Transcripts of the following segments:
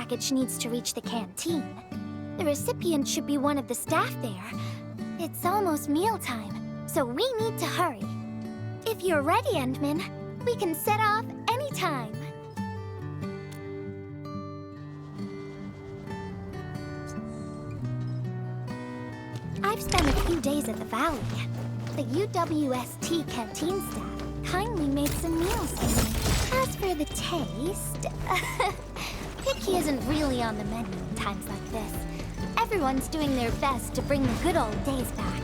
package needs to reach the canteen. The recipient should be one of the staff there. It's almost mealtime, so we need to hurry. If you're ready, Endman, we can set off anytime. I've spent a few days at the Valley. The UWST canteen staff kindly made some meals for me. As for the taste, Kiki isn't really on the menu in times like this. Everyone's doing their best to bring the good old days back.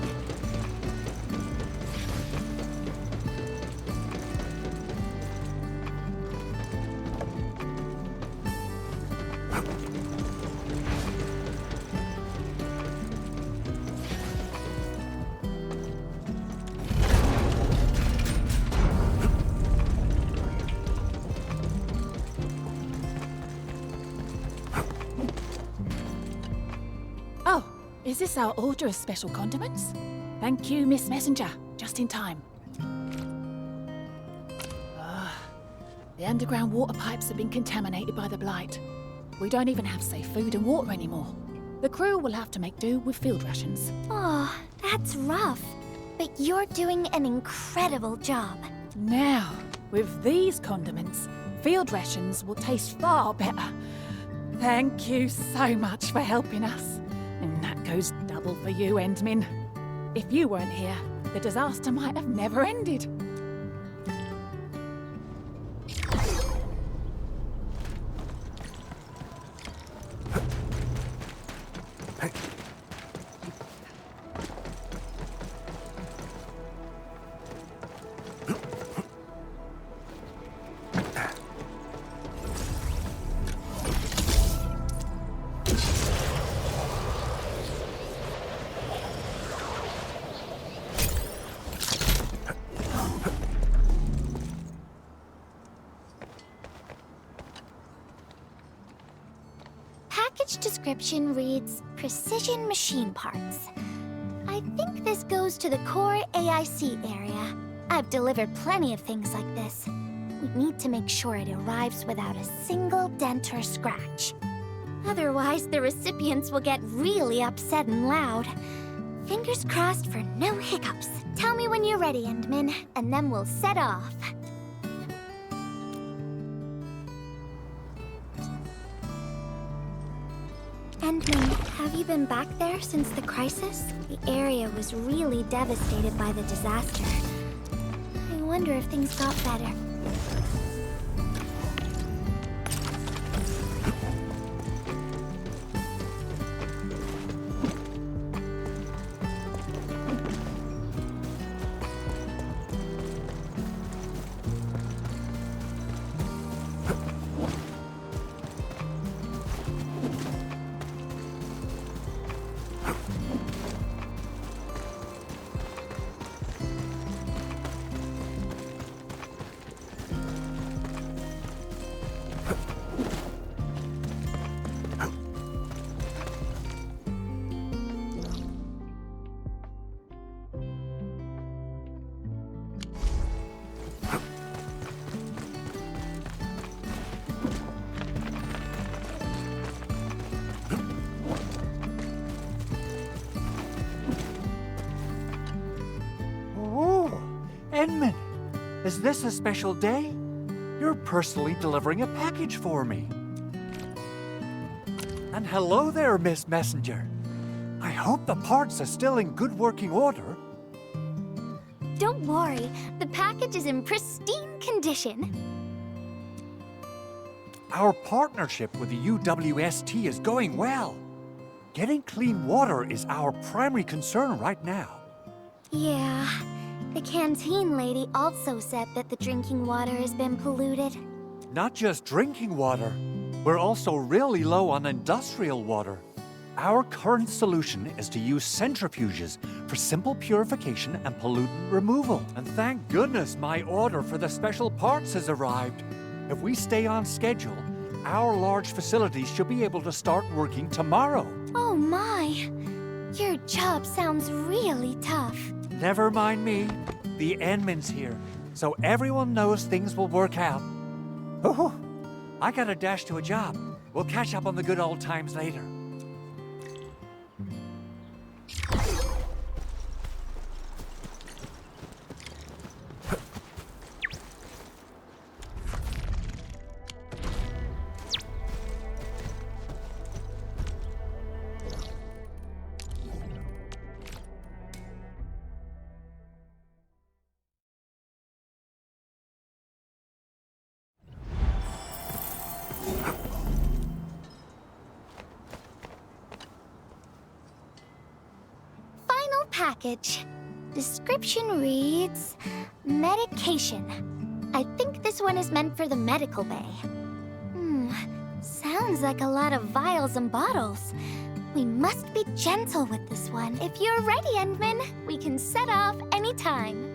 Is this our order of special condiments? Thank you, Miss Messenger. Just in time. The underground water pipes have been contaminated by the blight. We don't even have safe food and water anymore. The crew will have to make do with field rations. Oh, that's rough. But you're doing an incredible job. Now, with these condiments, field rations will taste far better. Thank you so much for helping us. And that goes double for you, Endman. If you weren't here, the disaster might have never ended. Package description reads, Precision Machine Parts. I think this goes to the core AIC area. I've delivered plenty of things like this. We need to make sure it arrives without a single dent or scratch. Otherwise, the recipients will get really upset and loud. Fingers crossed for no hiccups. Tell me when you're ready, Endman, and then we'll set off. Endman, have you been back there since the crisis? The area was really devastated by the disaster. I wonder if things got better. Endman, is this a special day? You're personally delivering a package for me. And hello there, Miss Messenger. I hope the parts are still in good working order. Don't worry, the package is in pristine condition. Our partnership with the UWST is going well. Getting clean water is our primary concern right now. Yeah, the canteen lady also said that the drinking water has been polluted. Not just drinking water, we're also really low on industrial water. Our current solution is to use centrifuges for simple purification and pollutant removal. And thank goodness my order for the special parts has arrived. If we stay on schedule, our large facilities should be able to start working tomorrow. Oh my! Your job sounds really tough. Never mind me. The Endman's here, so everyone knows things will work out. Oh, I gotta dash to a job. We'll catch up on the good old times later. Final package. Description reads, medication. I think this one is meant for the medical bay. Sounds like a lot of vials and bottles. We must be gentle with this one. If you're ready, Endman, we can set off anytime.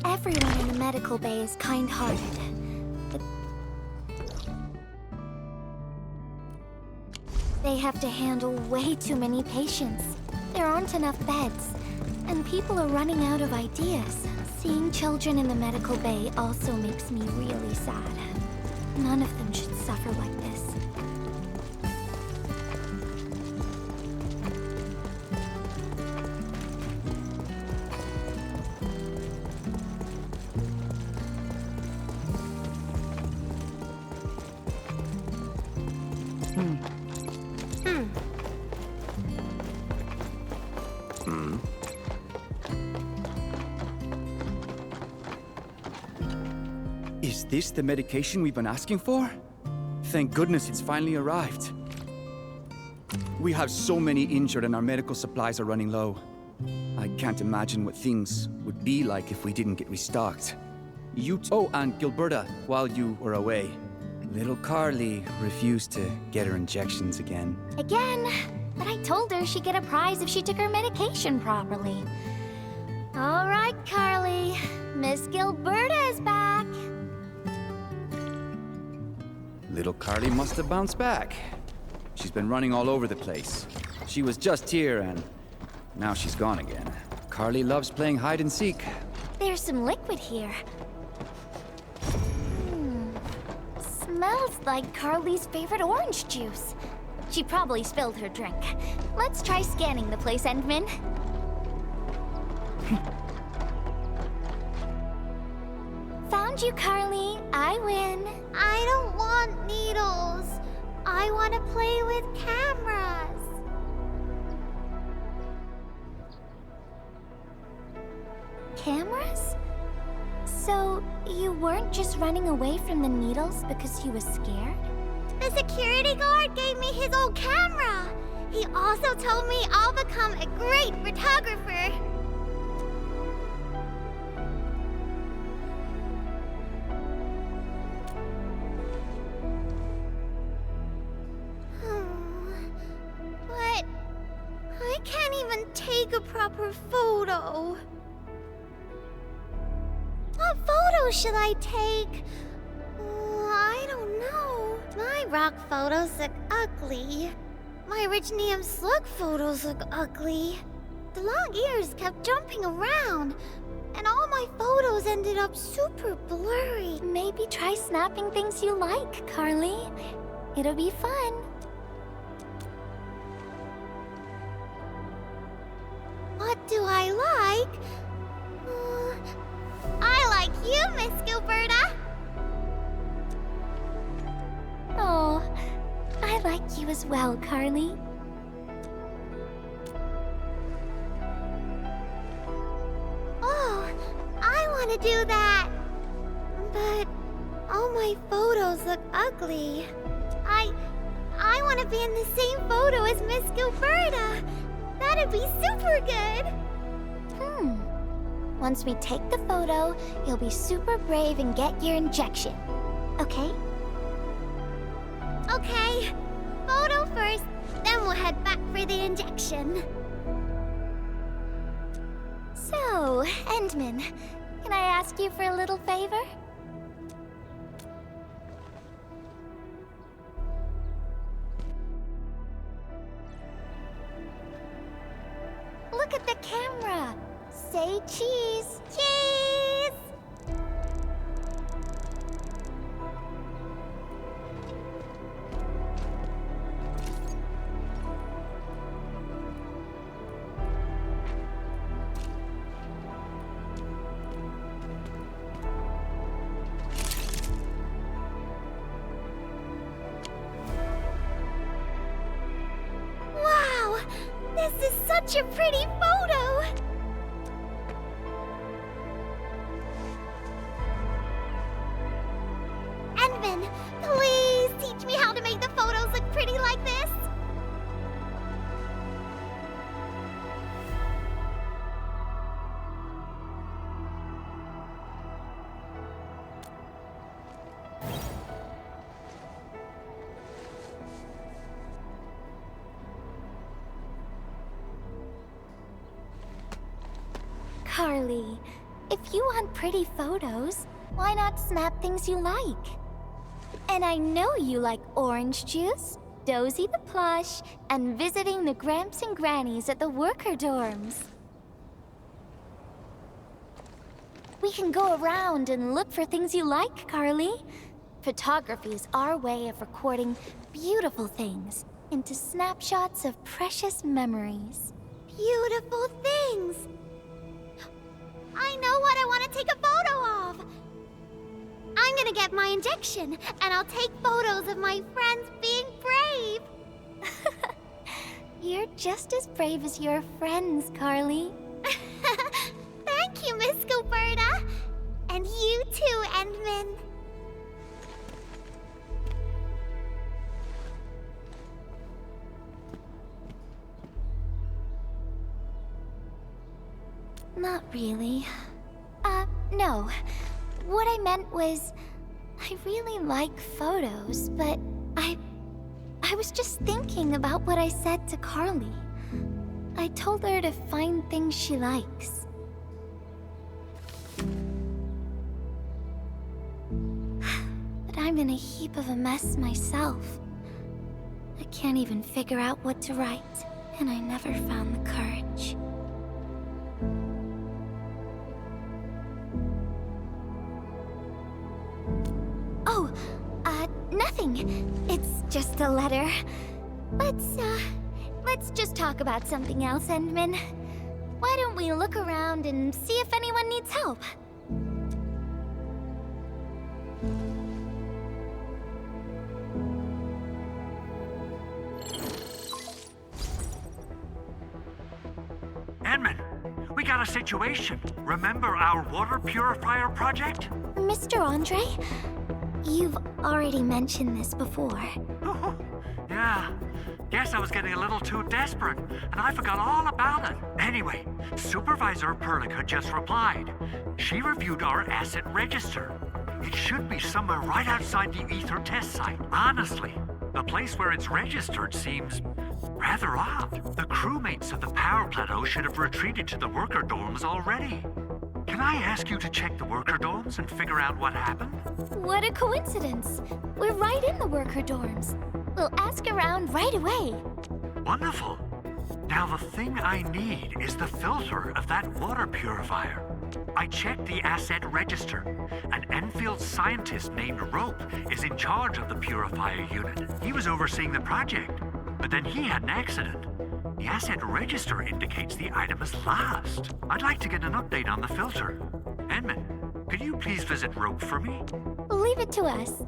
Everyone in the medical bay is kind-hearted. But they have to handle way too many patients. There aren't enough beds, and people are running out of ideas. Seeing children in the medical bay also makes me really sad. None of them should suffer like this. Is this the medication we've been asking for? Thank goodness it's finally arrived. We have so many injured and our medical supplies are running low. I can't imagine what things would be like if we didn't get restocked. Oh, and Gilberta, while you were away, little Carly refused to get her injections again. Again? But I told her she'd get a prize if she took her medication properly. All right, Carly. Miss Gilberta is back. Little Carly must have bounced back. She's been running all over the place. She was just here and now she's gone again. Carly loves playing hide and seek. There's some liquid here. Smells like Carly's favorite orange juice. She probably spilled her drink. Let's try scanning the place, Endman. Found you, Carly. I win. I don't want needles. I want to play with cameras. Cameras? So, you weren't just running away from the needles because you were scared? The security guard gave me his old camera. He also told me I'll become a great photographer. But I can't even take a proper photo. What photo should I take? I don't know. My rock photos look ugly. My Rich Neum Slug photos look ugly. The long ears kept jumping around, and all my photos ended up super blurry. Maybe try snapping things you like, Carly. It'll be fun. What do I like? I like you, Miss Gilberta. Oh, I like you as well, Carly. Oh, I want to do that. But all my photos look ugly. I want to be in the same photo as Miss Gilberta. That'd be super good. Once we take the photo, you'll be super brave and get your injection. Okay? Okay, photo first, then we'll head back for the injection. So, Endman, can I ask you for a little favor? Look at the camera. Say cheese. Cheese! This is such a pretty photo! Endman, please teach me how to make the photos look pretty like this! Carly, if you want pretty photos, why not snap things you like? And I know you like orange juice, Dozy the plush, and visiting the Gramps and Grannies at the worker dorms. We can go around and look for things you like, Carly. Photography is our way of recording beautiful things into snapshots of precious memories. Beautiful things! I know what I want to take a photo of! I'm gonna get my injection, and I'll take photos of my friends being brave! You're just as brave as your friends, Carly. Thank you, Miss Gilberta! And you too, Endman! Not really. No. What I meant was, I really like photos, but I was just thinking about what I said to Carly. I told her to find things she likes. But I'm in a heap of a mess myself. I can't even figure out what to write, and I never found the courage. Oh, nothing. It's just a letter. Let's just talk about something else, Endman. Why don't we look around and see if anyone needs help? Edmund, we got a situation. Remember our water purifier project? Mr. Andre, you've already mentioned this before. Yeah. Guess I was getting a little too desperate, and I forgot all about it. Anyway, Supervisor Perlick had just replied. She reviewed our asset register. It should be somewhere right outside the Ether test site. Honestly, the place where it's registered seems rather odd. The crewmates of the power plateau should have retreated to the worker dorms already. Can I ask you to check the worker dorms and figure out what happened? What a coincidence. We're right in the worker dorms. We'll ask around right away. Wonderful. Now the thing I need is the filter of that water purifier. I checked the asset register. An Enfield scientist named Rope is in charge of the purifier unit. He was overseeing the project, but then he had an accident. The asset register indicates the item is lost. I'd like to get an update on the filter. Edmund, could you please visit Rope for me? Leave it to us.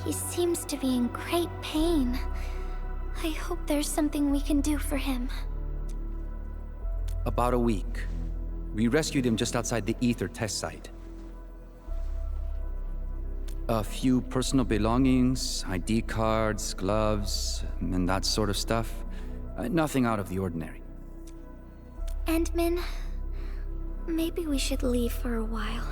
He seems to be in great pain. I hope there's something we can do for him. About a week. We rescued him just outside the Ether test site. A few personal belongings, ID cards, gloves, and that sort of stuff. Nothing out of the ordinary. Endman, maybe we should leave for a while.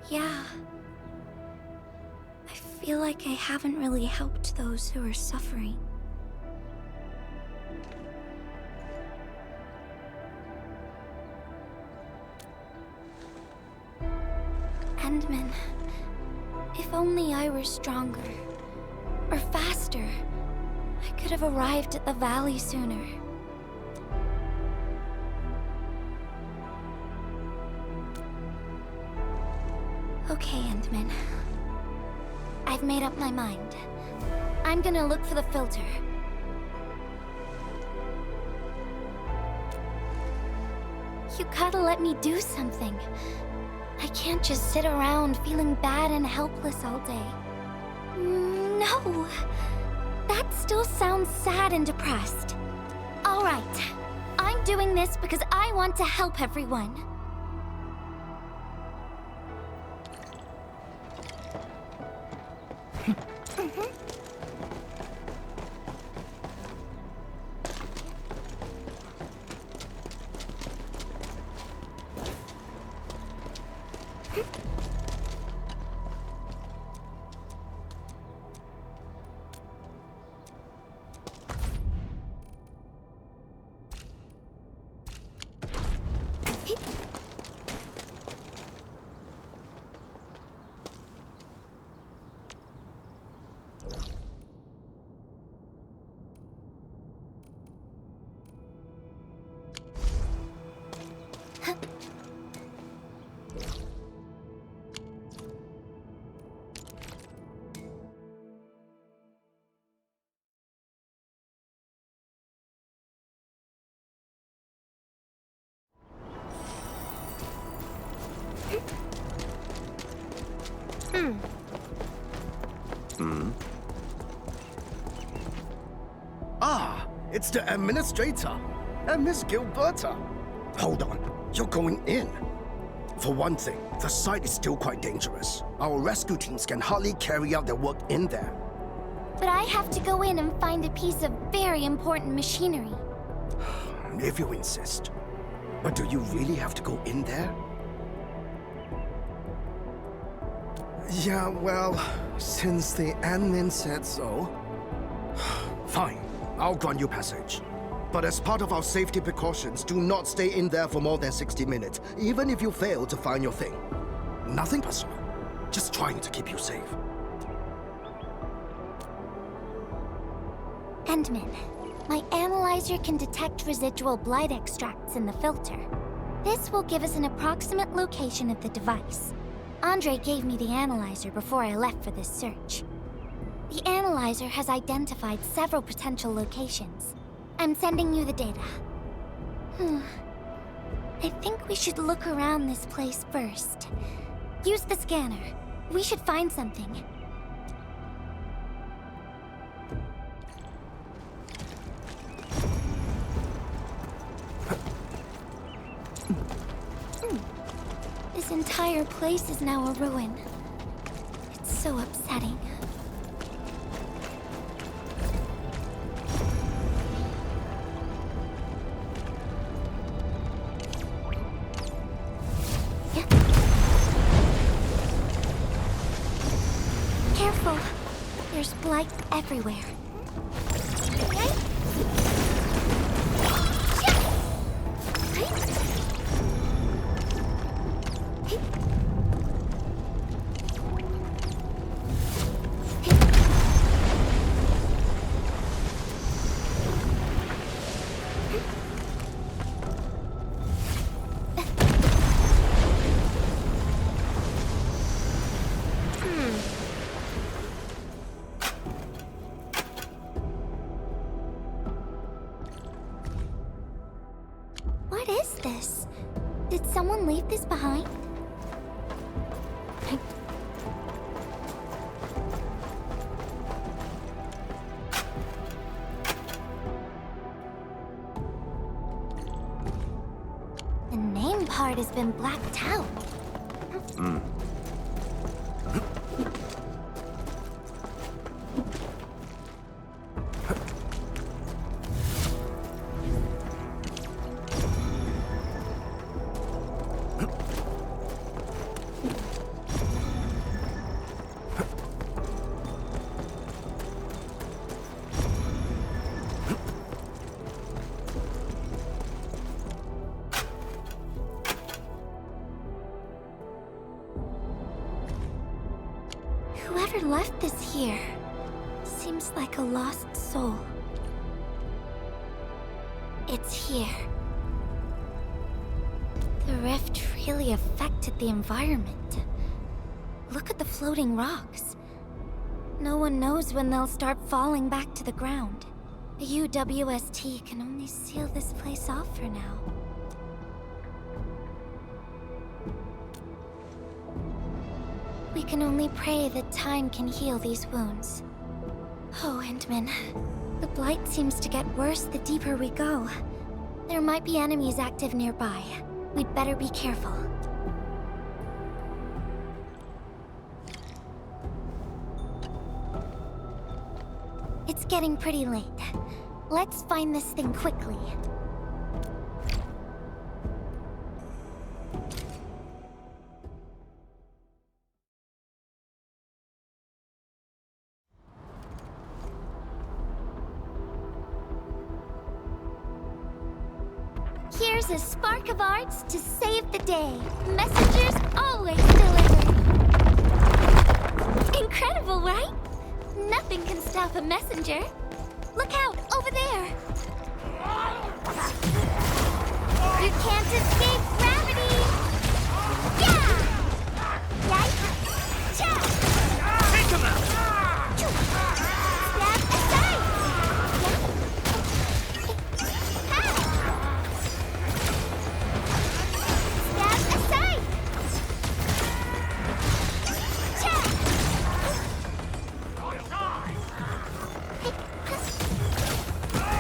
Yeah. I feel like I haven't really helped those who are suffering. Endman, If only I were stronger. Or faster. I could have arrived at the valley sooner. Okay, Endman. I've made up my mind. I'm gonna look for the filter. You gotta let me do something. I can't just sit around feeling bad and helpless all day. No! That still sounds sad and depressed. Alright. I'm doing this because I want to help everyone. Ah, it's the administrator. And Miss Gilberta. Hold on, you're going in. For one thing, the site is still quite dangerous. Our rescue teams can hardly carry out their work in there. But I have to go in and find a piece of very important machinery. If you insist. But do you really have to go in there? Yeah, well, since the admin said so. Fine, I'll grant you passage. But as part of our safety precautions, do not stay in there for more than 60 minutes, even if you fail to find your thing. Nothing personal, just trying to keep you safe. Endman, my analyzer can detect residual blight extracts in the filter. This will give us an approximate location of the device. Andre gave me the analyzer before I left for this search. The analyzer has identified several potential locations. I'm sending you the data. I think we should look around this place first. Use the scanner. We should find something. This entire place is now a ruin. It's so upsetting. Careful. There's blight everywhere. What is this? Did someone leave this behind? The name part has been blacked out. Whoever left this here seems like a lost soul. It's here. The rift really affected the environment. Look at the floating rocks. No one knows when they'll start falling back to the ground. The UWST can only seal this place off for now. We can only pray that time can heal these wounds. Oh, Endman. The blight seems to get worse the deeper we go. There might be enemies active nearby. We'd better be careful. It's getting pretty late. Let's find this thing quickly. Here's a spark of arts to save the day. Messengers always deliver. Incredible, right? Nothing can stop a messenger. Look out, over there. You can't escape gravity. Yeah! Right? Cha! Take him out! Step aside. Step aside. Cha!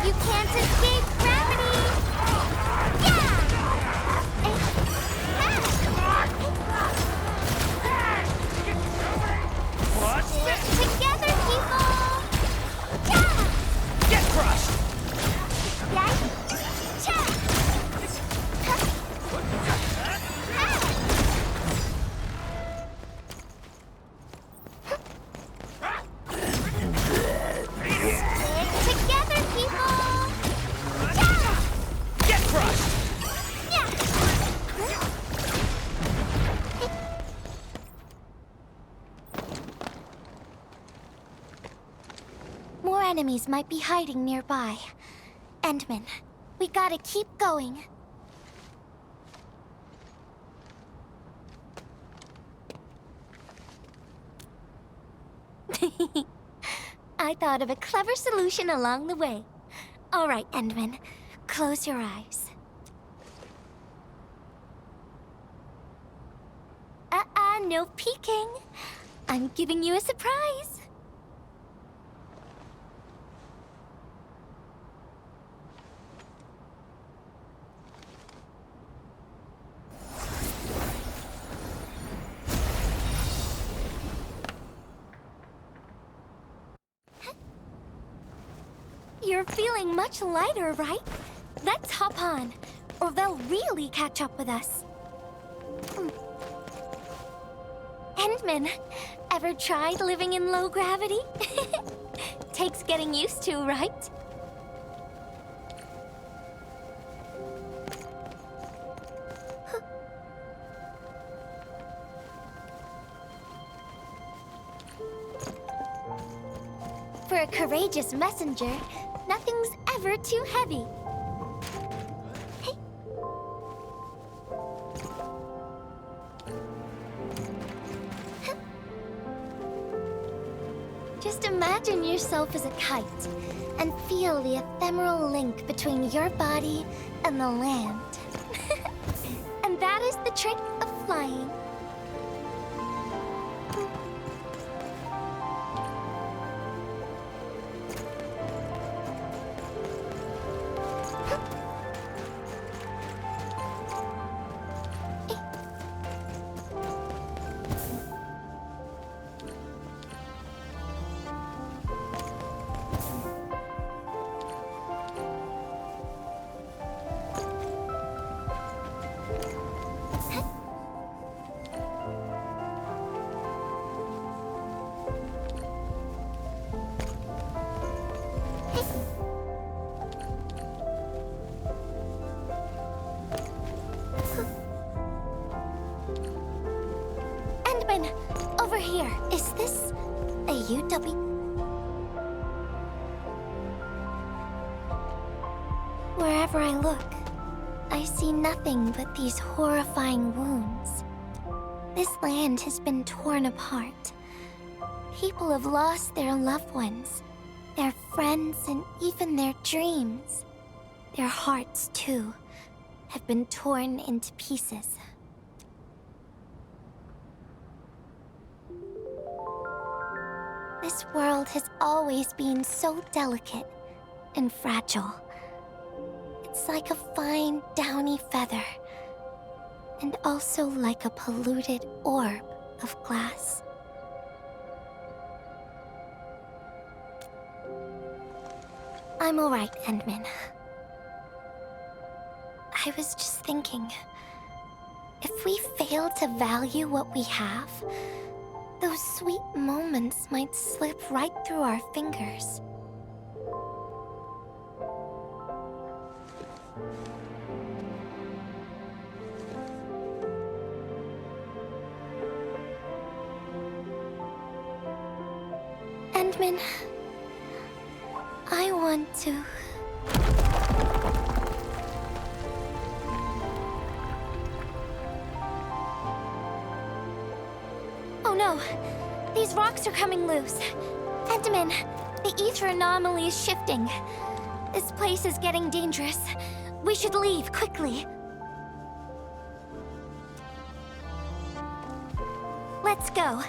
You can't escape gravity! Yeah! What? Stick together, people! Yeah! Get crushed! Yeah! Cha! Stick together, people! Yeah! Get crushed! More enemies might be hiding nearby. Endman, we gotta keep going. I thought of a clever solution along the way. All right, Endman, close your eyes. No peeking. I'm giving you a surprise. You're feeling much lighter, right? Let's hop on, or they'll really catch up with us. Endman, ever tried living in low gravity? Takes getting used to, right? For a courageous messenger, nothing's ever too heavy. Hey. Just imagine yourself as a kite and feel the ephemeral link between your body and the land. And that is the trick of flying. Endman, over here. Is this a UW? Wherever I look, I see nothing but these horrifying wounds. This land has been torn apart. People have lost their loved ones, their friends, and even their dreams. Their hearts, too, have been torn into pieces. This world has always been so delicate and fragile. It's like a fine, downy feather, and also like a polluted orb of glass. I'm all right, Endman. I was just thinking, if we fail to value what we have, those sweet moments might slip right through our fingers. Endman, I want to... Oh no! These rocks are coming loose. Endman, the ether anomaly is shifting. This place is getting dangerous. We should leave, quickly. Let's go.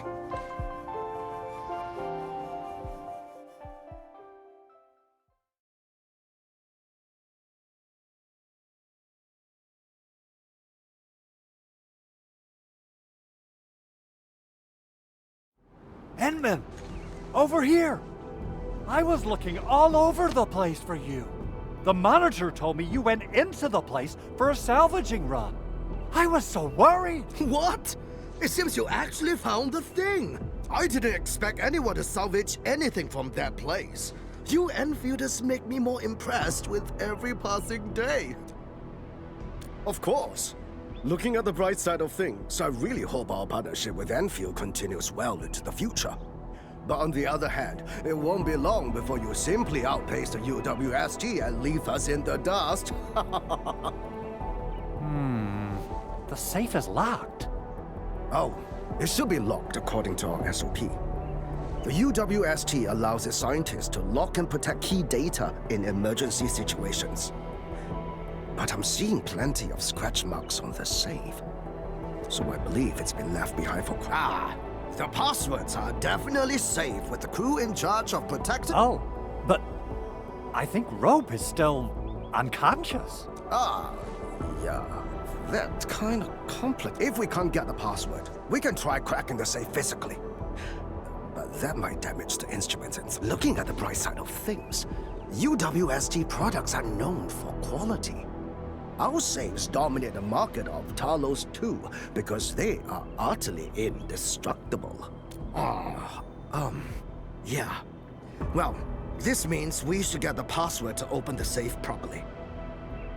Endman! Over here! I was looking all over the place for you. The manager told me you went into the place for a salvaging run. I was so worried! What? It seems you actually found the thing. I didn't expect anyone to salvage anything from that place. You Enfielders make me more impressed with every passing day. Of course. Looking at the bright side of things, I really hope our partnership with Enfield continues well into the future. But on the other hand, it won't be long before you simply outpace the UWST and leave us in the dust. The safe is locked. Oh, it should be locked according to our SOP. The UWST allows its scientists to lock and protect key data in emergency situations. But I'm seeing plenty of scratch marks on the safe. So I believe it's been left behind for quite... the passwords are definitely safe with the crew in charge of protecting... Oh, but I think Rope is still unconscious. Yeah, that's kind of complicated. If we can't get the password, we can try cracking the safe physically. But that might damage the instruments, and looking at the bright side of things, UWST products are known for quality. Our safes dominate the market of Talos too, because they are utterly indestructible. Yeah. Well, this means we should get the password to open the safe properly.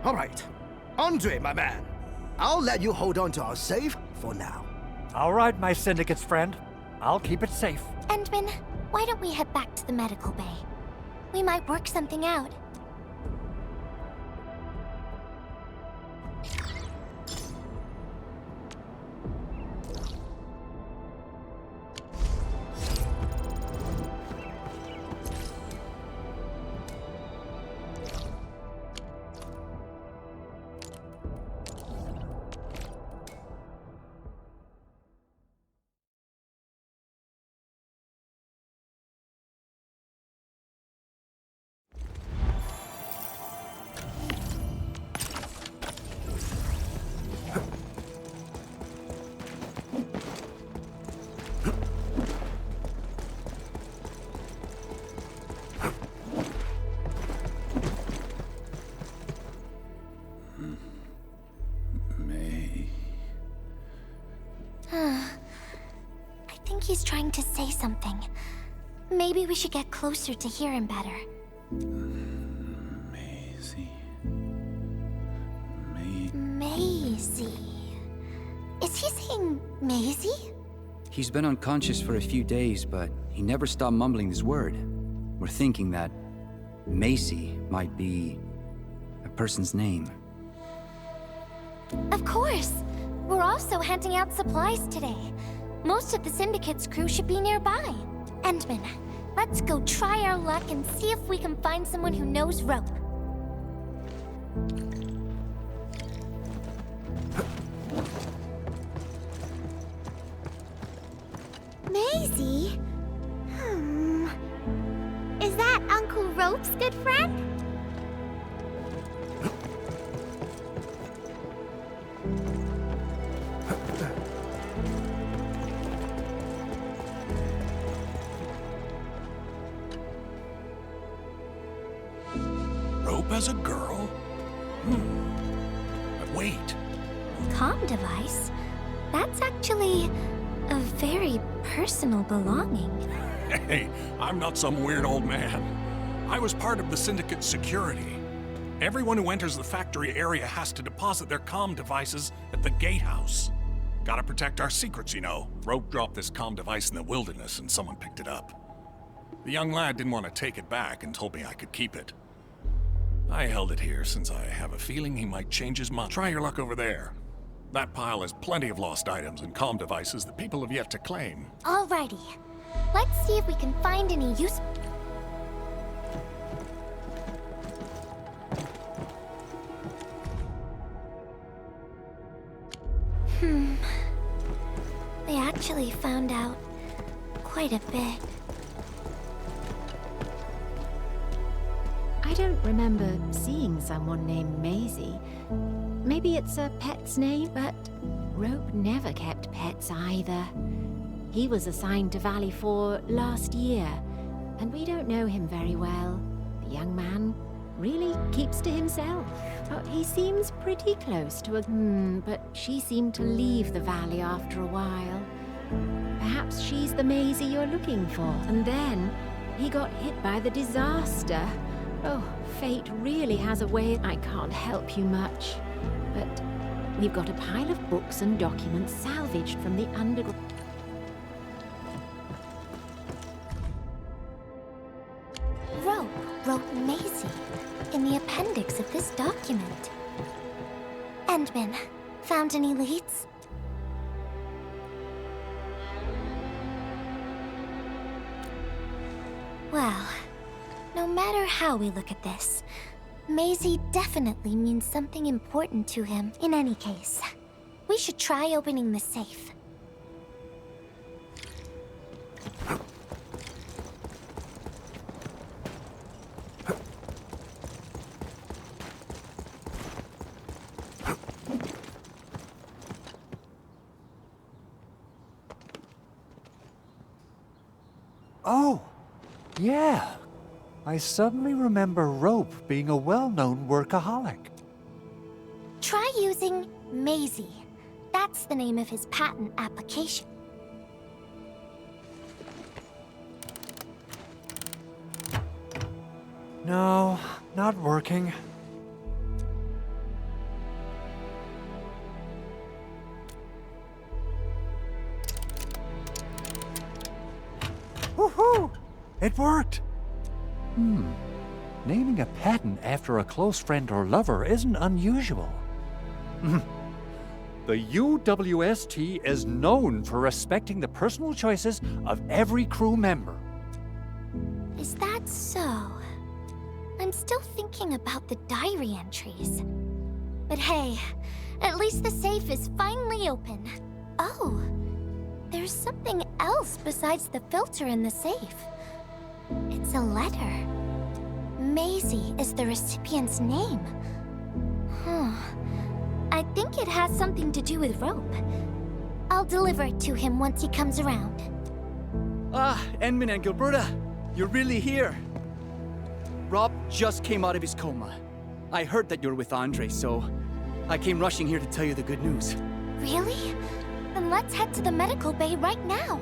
All right. Andre, my man. I'll let you hold on to our safe for now. All right, my syndicate's friend. I'll keep it safe. Endman, why don't we head back to the medical bay? We might work something out. I think he's trying to say something. Maybe we should get closer to hear him better. Maisie. Is he saying Maisie? He's been unconscious for a few days, but he never stopped mumbling his word. We're thinking that Macy might be a person's name. Of course! We're also handing out supplies today. Most of the Syndicate's crew should be nearby. Endman, let's go try our luck and see if we can find someone who knows rope. Maisie? Is that Uncle Rope's good friend? Rope as a girl? But wait. Comm device? That's actually a very personal belonging. Hey, I'm not some weird old man. I was part of the Syndicate's security. Everyone who enters the factory area has to deposit their comm devices at the gatehouse. Gotta protect our secrets, you know. Rope dropped this comm device in the wilderness and someone picked it up. The young lad didn't want to take it back and told me I could keep it. I held it here since I have a feeling he might change his mind. Try your luck over there. That pile has plenty of lost items and comm devices that people have yet to claim. Alrighty. Let's see if we can find any use... They actually found out quite a bit. I don't remember seeing someone named Maisie. Maybe it's a pet's name, but Rope never kept pets either. He was assigned to Valley 4 last year, and we don't know him very well. The young man really keeps to himself. But he seems pretty close to a... but she seemed to leave the valley after a while. Perhaps she's the Maisie you're looking for. And then he got hit by the disaster. Oh, fate really has a way... I can't help you much. But we've got a pile of books and documents salvaged from the underground... Rope wrote Maisie in the appendix of this document. Endman, found any leads? Well, no matter how we look at this, Maisie definitely means something important to him. In any case, we should try opening the safe. Oh, yeah. I suddenly remember Rope being a well-known workaholic. Try using Maisie. That's the name of his patent application. No, not working. Woohoo! It worked! Naming a patent after a close friend or lover isn't unusual. The UWST is known for respecting the personal choices of every crew member. Is that so? I'm still thinking about the diary entries. But hey, at least the safe is finally open. Oh, there's something else besides the filter in the safe. It's a letter. Maisie is the recipient's name. I think it has something to do with Rope. I'll deliver it to him once he comes around. Ah, Endman and Gilberta, you're really here. Rob just came out of his coma. I heard that you're with Andre, so I came rushing here to tell you the good news. Really? Then let's head to the medical bay right now.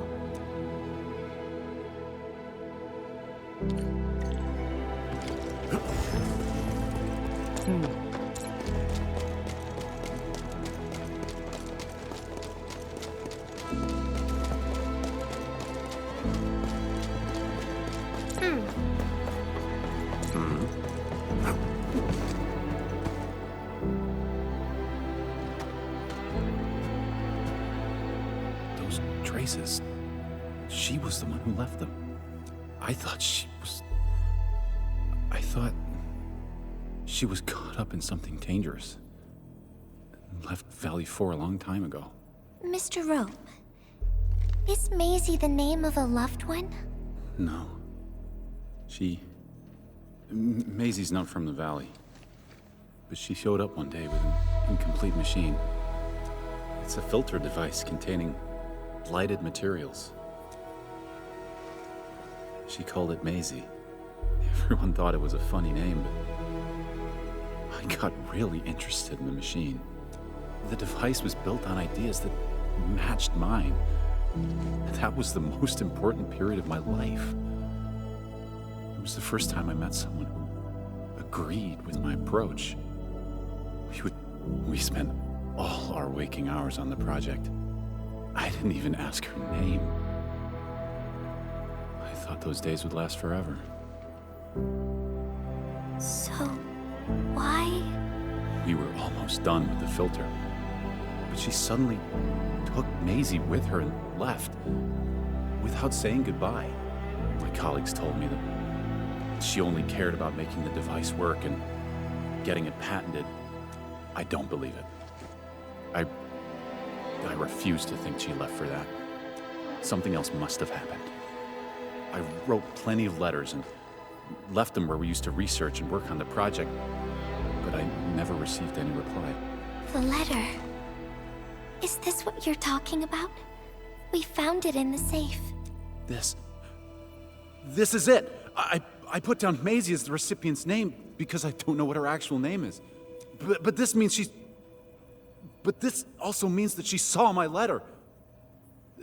traces. She was the one who left them. I thought she was caught up in something dangerous. And left Valley 4 a long time ago. Mr. Rope, is Maisie the name of a loved one? No. Maisie's not from the Valley. But she showed up one day with an incomplete machine. It's a filter device containing blighted materials. She called it Maisie. Everyone thought it was a funny name, but I got really interested in the machine. The device was built on ideas that matched mine. That was the most important period of my life. It was the first time I met someone who agreed with my approach. We spent all our waking hours on the project. I didn't even ask her name. I thought those days would last forever. So, why? We were almost done with the filter. But she suddenly took Maisie with her and left, without saying goodbye. My colleagues told me that she only cared about making the device work and getting it patented. I don't believe it. I refuse to think she left for that. Something else must have happened. I wrote plenty of letters and left them where we used to research and work on the project, but I never received any reply. The letter. Is this what you're talking about? We found it in the safe. This is it! I put down Maisie as the recipient's name because I don't know what her actual name is. But this means But this also means that she saw my letter.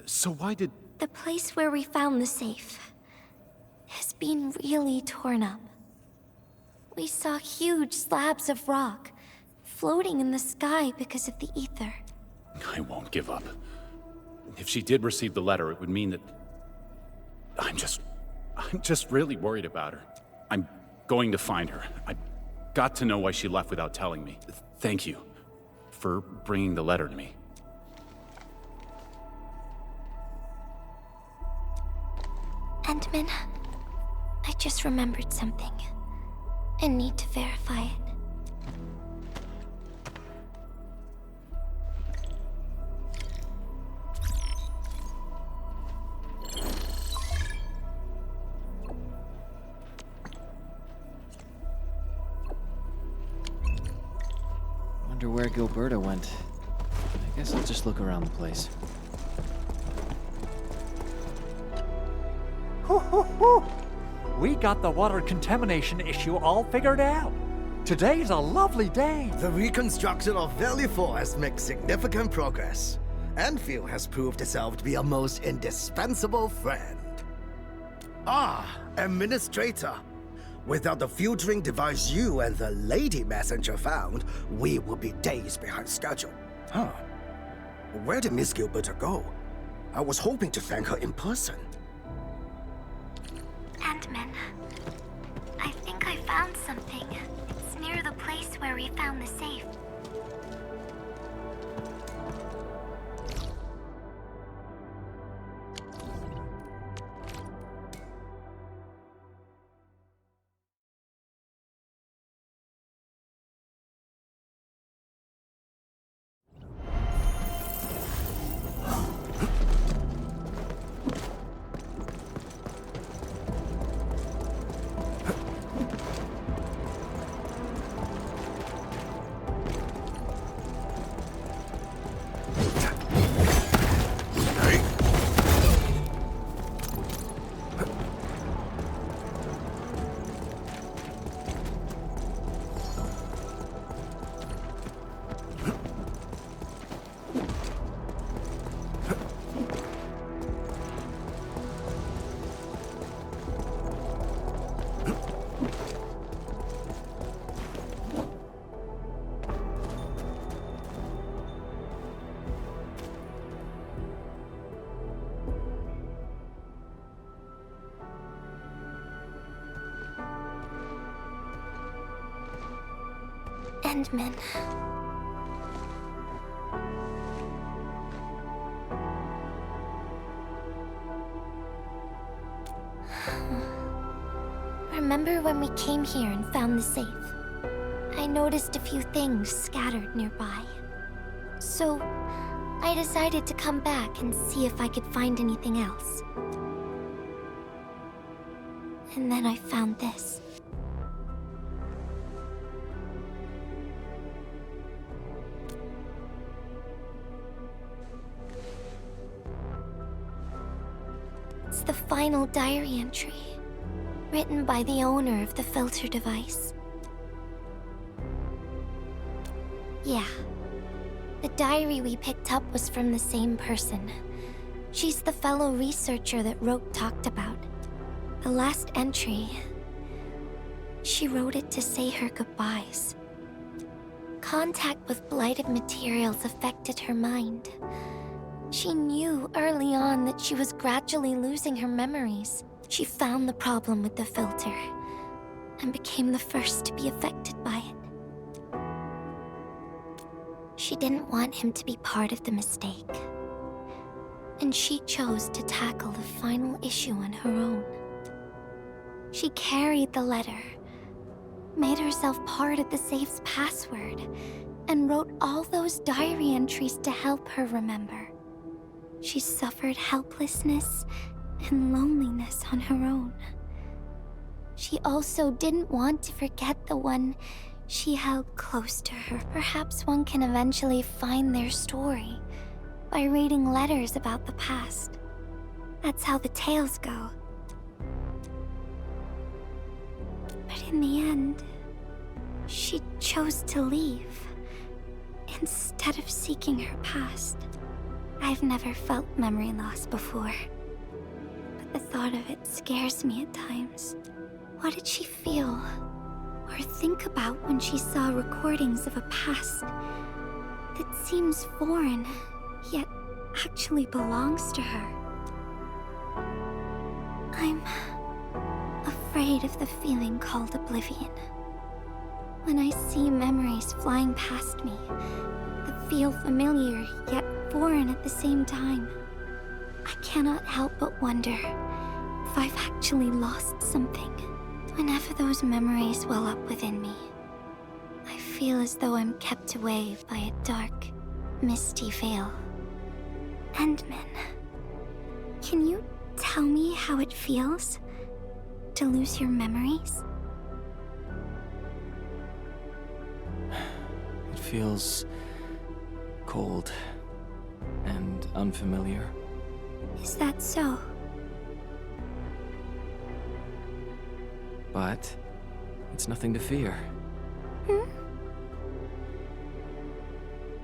So why did... The place where we found the safe has been really torn up. We saw huge slabs of rock floating in the sky because of the ether. I won't give up. If she did receive the letter, it would mean that... I'm just really worried about her. I'm going to find her. I've got to know why she left without telling me. Thank you for bringing the letter to me. Endman, I just remembered something. I need to verify it. Wonder where Gilberta went. I guess I'll just look around the place. We got the water contamination issue all figured out. Today's a lovely day. The reconstruction of Valley 4 has made significant progress. Endfield has proved itself to be a most indispensable friend. Administrator. Without the filtering device you and the lady messenger found, we would be days behind schedule. Where did Miss Gilberta go? I was hoping to thank her in person. Endman, I think I found something. It's near the place where we found the safe. Endman. remember when we came here and found the safe? I noticed a few things scattered nearby. So, I decided to come back and see if I could find anything else. And then I found this. It's the final diary entry, written by the owner of the filter device. Yeah. The diary we picked up was from the same person. She's the fellow researcher that Roke talked about. The last entry, she wrote it to say her goodbyes. Contact with blighted materials affected her mind. She knew early on that she was gradually losing her memories. She found the problem with the filter and became the first to be affected by it. She didn't want him to be part of the mistake, and she chose to tackle the final issue on her own. She carried the letter, made herself part of the safe's password, and wrote all those diary entries to help her remember. She suffered helplessness and loneliness on her own. She also didn't want to forget the one she held close to her. Perhaps one can eventually find their story by reading letters about the past. That's how the tales go. But in the end, she chose to leave instead of seeking her past. I've never felt memory loss before, but the thought of it scares me at times. What did she feel or think about when she saw recordings of a past that seems foreign, yet actually belongs to her? I'm afraid of the feeling called oblivion. When I see memories flying past me that feel familiar yet foreign at the same time, I cannot help but wonder if I've actually lost something. Whenever those memories well up within me, I feel as though I'm kept away by a dark, misty veil. Endman, can you tell me how it feels to lose your memories? It feels cold and unfamiliar. Is that so? But it's nothing to fear. Hmm?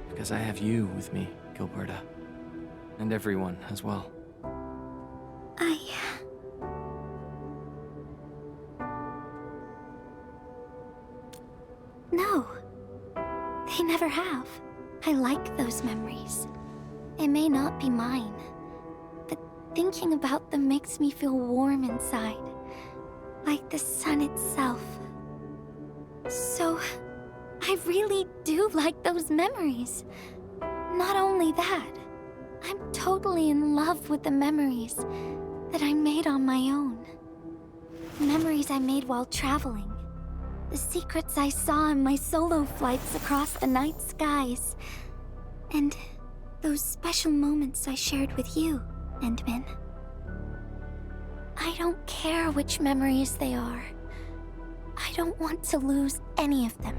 Because I have you with me, Gilberta. And everyone as well. No. They never have. I like those memories. They may not be mine, but thinking about them makes me feel warm inside. Like the sun itself. So, I really do like those memories. Not only that, I'm totally in love with the memories that I made on my own. Memories I made while traveling. The secrets I saw in my solo flights across the night skies. And those special moments I shared with you, Endman. I don't care which memories they are. I don't want to lose any of them.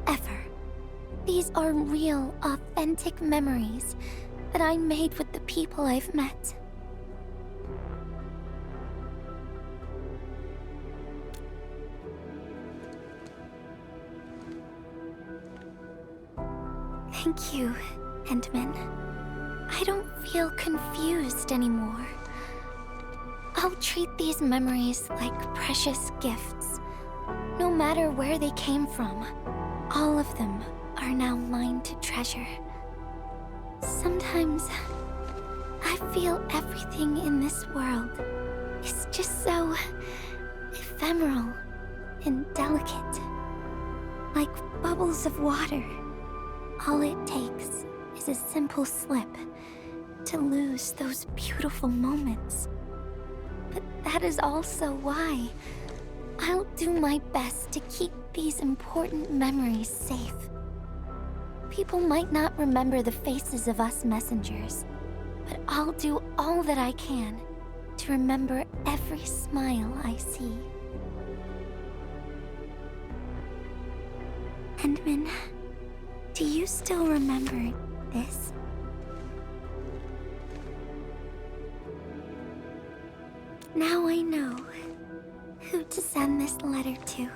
Ever. These are real, authentic memories that I made with the people I've met. Thank you, Endman. I don't feel confused anymore. I'll treat these memories like precious gifts. No matter where they came from, all of them are now mine to treasure. Sometimes, I feel everything in this world is just so ephemeral and delicate. Like bubbles of water. All it takes is a simple slip to lose those beautiful moments. But that is also why I'll do my best to keep these important memories safe. People might not remember the faces of us messengers, but I'll do all that I can to remember every smile I see. Endman, do you still remember this? Now I know who to send this letter to.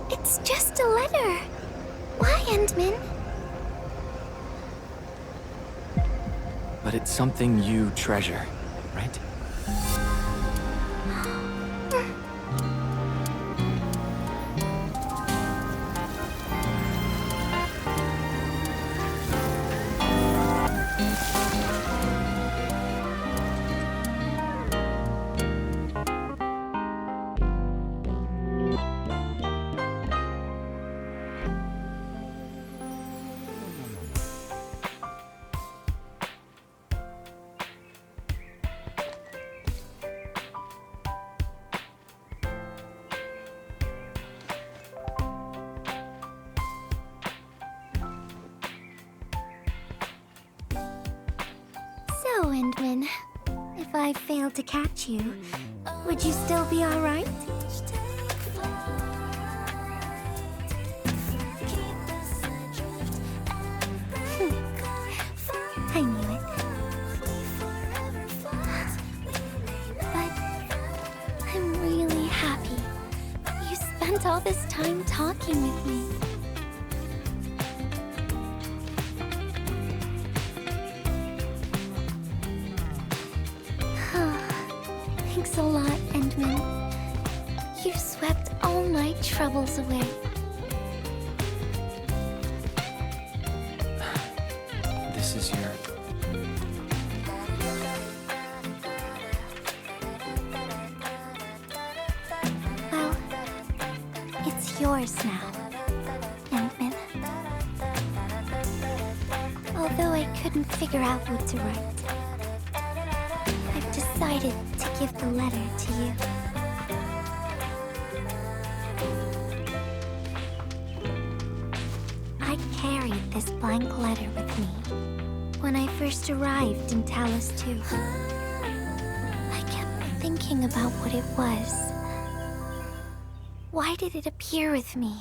It's just a letter. Why, Endman? But it's something you treasure, right? So, Endman, if I failed to catch you, would you still be alright? I knew it. But I'm really happy. You spent all this time talking with me. Thanks a lot, Endman. You swept all my troubles away. This is your... Well, it's yours now, Endman. Although I couldn't figure out what to write, I've decided to give the letter to you. I carried this blank letter with me when I first arrived in Talos 2. I kept thinking about what it was. Why did it appear with me?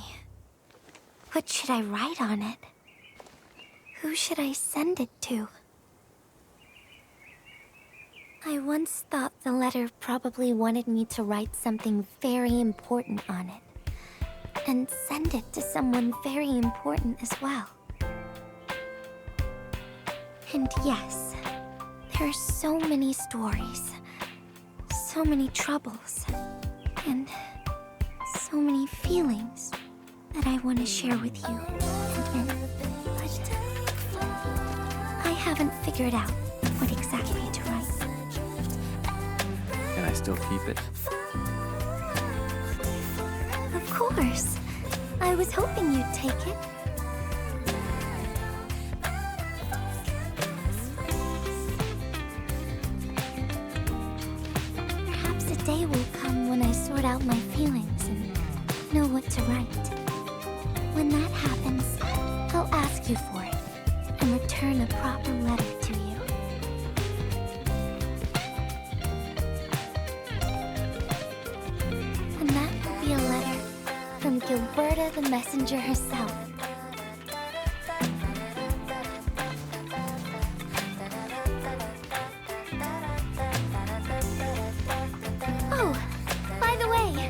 What should I write on it? Who should I send it to? I once thought the letter probably wanted me to write something very important on it, and send it to someone very important as well. And yes, there are so many stories, so many troubles, and so many feelings that I want to share with you. But I haven't figured out what exactly to write. Can I still keep it? Of course. I was hoping you'd take it. Perhaps a day will come when I sort out my feelings and know what to write. When that happens, I'll ask you for it and return a proper letter to you. And that will be a letter from Gilberta the messenger herself. Oh, by the way,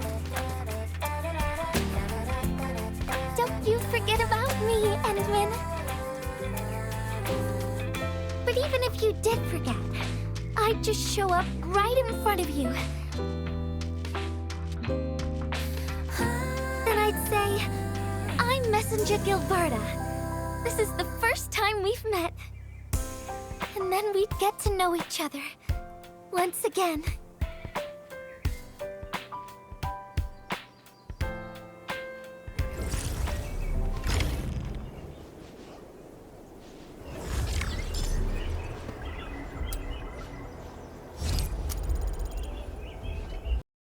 don't you forget about me, Endman. But even if you did forget, I'd just show up right in front of you. Then I'd say, I'm Messenger Gilberta. This is the first time we've met. And then we'd get to know each other. Once again,